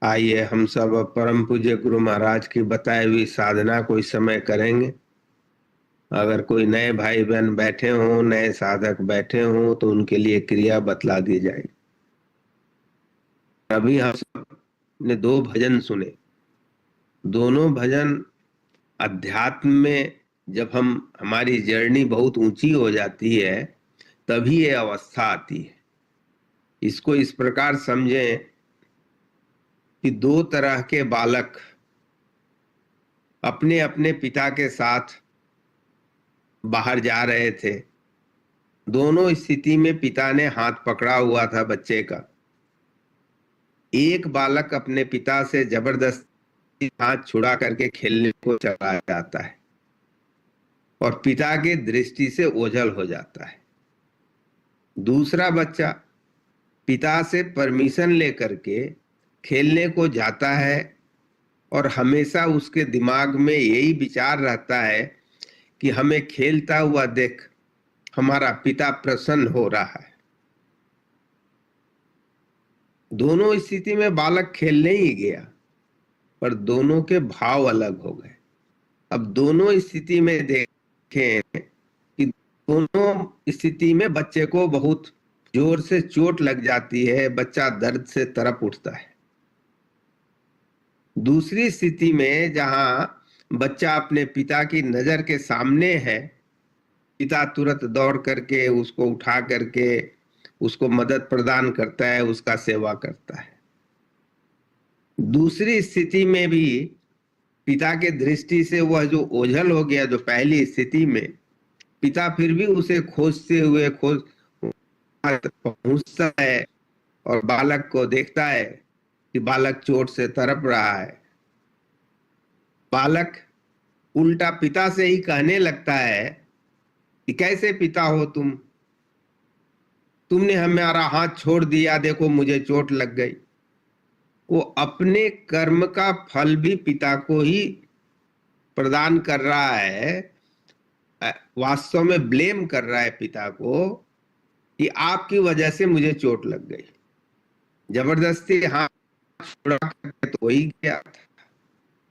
आइए हम सब अब परम पूज्य गुरु महाराज की बताई हुई साधना को इस समय करेंगे। अगर कोई नए भाई बहन बैठे हों, नए साधक बैठे हों, तो उनके लिए क्रिया बतला दी जाएगी। अभी हम सब ने दो भजन सुने। दोनों भजन अध्यात्म में, जब हम हमारी जर्नी बहुत ऊंची हो जाती है तभी ये अवस्था आती है। इसको इस प्रकार समझें कि दो तरह के बालक अपने अपने पिता के साथ बाहर जा रहे थे। दोनों स्थिति में पिता ने हाथ पकड़ा हुआ था बच्चे का। एक बालक अपने पिता से जबरदस्ती हाथ छुड़ा करके खेलने को चला जाता है और पिता की दृष्टि से ओझल हो जाता है। दूसरा बच्चा पिता से परमिशन लेकर के खेलने को जाता है और हमेशा उसके दिमाग में यही विचार रहता है कि हमें खेलता हुआ देख हमारा पिता प्रसन्न हो रहा है। दोनों स्थिति में बालक खेलने ही गया, पर दोनों के भाव अलग हो गए। अब दोनों स्थिति में देखें कि दोनों स्थिति में बच्चे को बहुत जोर से चोट लग जाती है, बच्चा दर्द से तड़प उठता है। दूसरी स्थिति में जहां बच्चा अपने पिता की नजर के सामने है, पिता तुरंत दौड़ करके उसको उठा करके उसको मदद प्रदान करता है, उसका सेवा करता है। दूसरी स्थिति में भी पिता के दृष्टि से वह जो ओझल हो गया, जो पहली स्थिति में, पिता फिर भी उसे खोजते हुए पहुंचता है और बालक को देखता है कि बालक चोट से तड़प रहा है। बालक उल्टा पिता से ही कहने लगता है कि कैसे पिता हो तुमने हमारा हाथ छोड़ दिया, देखो मुझे चोट लग गई। वो अपने कर्म का फल भी पिता को ही प्रदान कर रहा है, वास्तव में ब्लेम कर रहा है पिता को कि आपकी वजह से मुझे चोट लग गई। जबरदस्ती हाथ छोड़ा करके तो वही गया था,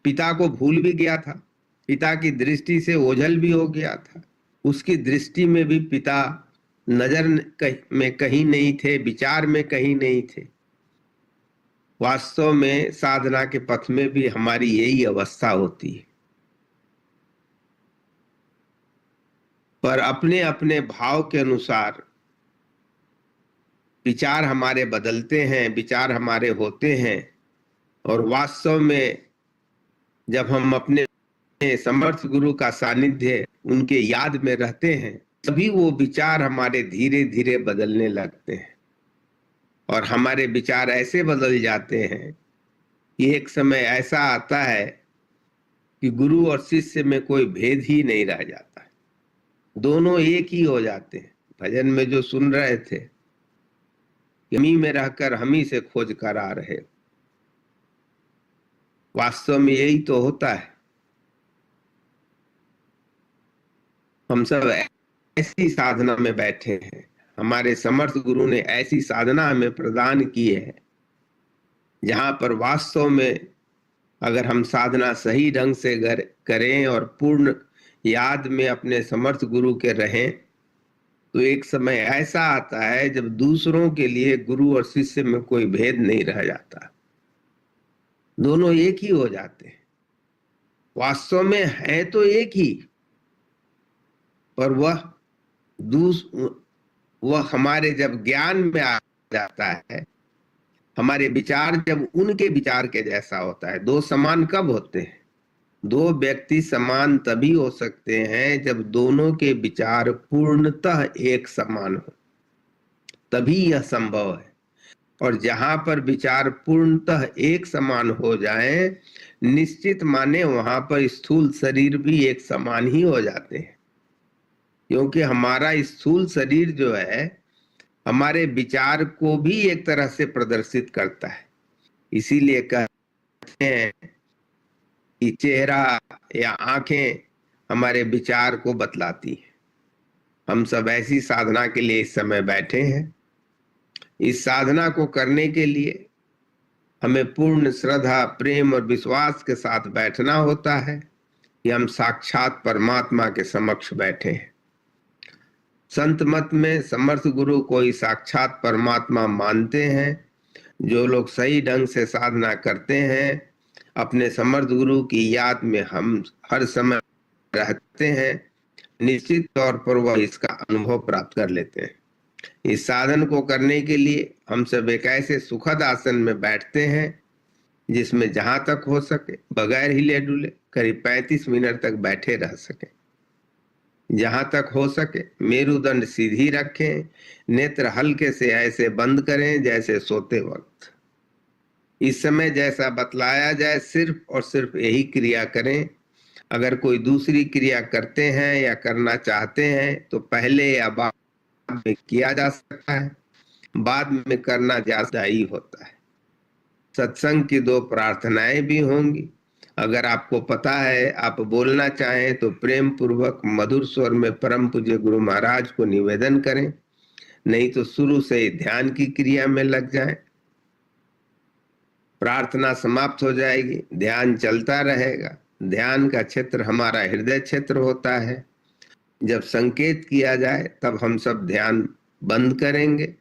पिता को भूल भी गया था, पिता की दृष्टि से ओझल भी हो गया था। उसकी दृष्टि में भी पिता नजर में कहीं नहीं थे, विचार में कहीं नहीं थे। वास्तव में साधना के पथ में भी हमारी यही अवस्था होती है, पर अपने अपने भाव के अनुसार विचार हमारे बदलते हैं, विचार हमारे होते हैं। और वास्तव में जब हम अपने समर्थ गुरु का सानिध्य, उनके याद में रहते हैं, तभी वो विचार हमारे धीरे धीरे बदलने लगते हैं और हमारे विचार ऐसे बदल जाते हैं कि एक समय ऐसा आता है कि गुरु और शिष्य में कोई भेद ही नहीं रह जाता है, दोनों एक ही हो जाते हैं। भजन में जो सुन रहे थे, हम ही में रहकर हम ही से खोज कर आ रहे, वास्तव में यही तो होता है। हम सब ऐसी साधना में बैठे हैं, हमारे समर्थ गुरु ने ऐसी साधना हमें प्रदान की है जहां पर वास्तव में अगर हम साधना सही ढंग से करें और पूर्ण याद में अपने समर्थ गुरु के रहें, तो एक समय ऐसा आता है जब दूसरों के लिए गुरु और शिष्य में कोई भेद नहीं रह जाता, दोनों एक ही हो जाते हैं। वास्तव में है तो एक ही, पर वह हमारे जब ज्ञान में आ जाता है, हमारे विचार जब उनके विचार के जैसा होता है। दो समान कब होते हैं? दो व्यक्ति समान तभी हो सकते हैं जब दोनों के विचार पूर्णतः एक समान हो, तभी यह संभव है। और जहां पर विचार पूर्णतः एक समान हो जाए, निश्चित माने वहां पर स्थूल शरीर भी एक समान ही हो जाते हैं, क्योंकि हमारा स्थूल शरीर जो है हमारे विचार को भी एक तरह से प्रदर्शित करता है। इसीलिए कहते हैं कि चेहरा या आंखें हमारे विचार को बतलाती हैं। हम सब ऐसी साधना के लिए इस समय बैठे हैं। इस साधना को करने के लिए हमें पूर्ण श्रद्धा, प्रेम और विश्वास के साथ बैठना होता है कि हम साक्षात परमात्मा के समक्ष बैठे हैं। संत मत में समर्थ गुरु को ही साक्षात परमात्मा मानते हैं। जो लोग सही ढंग से साधना करते हैं, अपने समर्थ गुरु की याद में हम हर समय रहते हैं, निश्चित तौर पर वह इसका अनुभव प्राप्त कर लेते हैं। इस साधन को करने के लिए हम सब एक ऐसे सुखद आसन में बैठते हैं जिसमें जहां तक हो सके बगैर हिले डुले करीब 35 मिनट तक बैठे रह सके। जहां तक हो सके मेरुदंड सीधी रखें, नेत्र हल्के से ऐसे बंद करें जैसे सोते वक्त। इस समय जैसा बतलाया जाए सिर्फ और सिर्फ यही क्रिया करें। अगर कोई दूसरी क्रिया करते हैं या करना चाहते हैं तो पहले या बाद में किया जा सकता है, बाद में करना ज्यादा ही होता है। सत्संग की 2 प्रार्थनाएं भी होंगी। अगर आपको पता है, आप बोलना चाहें तो प्रेम पूर्वक मधुर स्वर में परम पूज्य गुरु महाराज को निवेदन करें, नहीं तो शुरू से ही ध्यान की क्रिया में लग जाएं। प्रार्थना समाप्त हो जाएगी, ध्यान चलता रहेगा। ध्यान का क्षेत्र हमारा हृदय क्षेत्र होता है। जब संकेत किया जाए तब हम सब ध्यान बंद करेंगे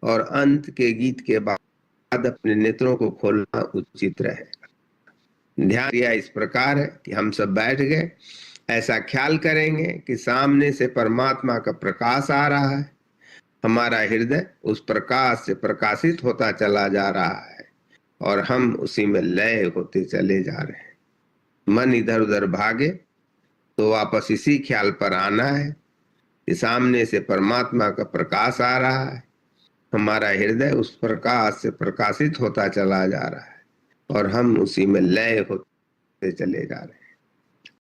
और अंत के गीत के बाद अपने नेत्रों को खोलना उचित रहेगा। ध्यान क्रिया इस प्रकार है कि हम सब बैठ गए, ऐसा ख्याल करेंगे कि सामने से परमात्मा का प्रकाश आ रहा है, हमारा हृदय उस प्रकाश से प्रकाशित होता चला जा रहा है और हम उसी में लय होते चले जा रहे हैं। मन इधर उधर भागे तो वापस इसी ख्याल पर आना है कि सामने से परमात्मा का प्रकाश आ रहा है, हमारा हृदय उस प्रकाश से प्रकाशित होता चला जा रहा है और हम उसी में लय होते चले जा रहे हैं।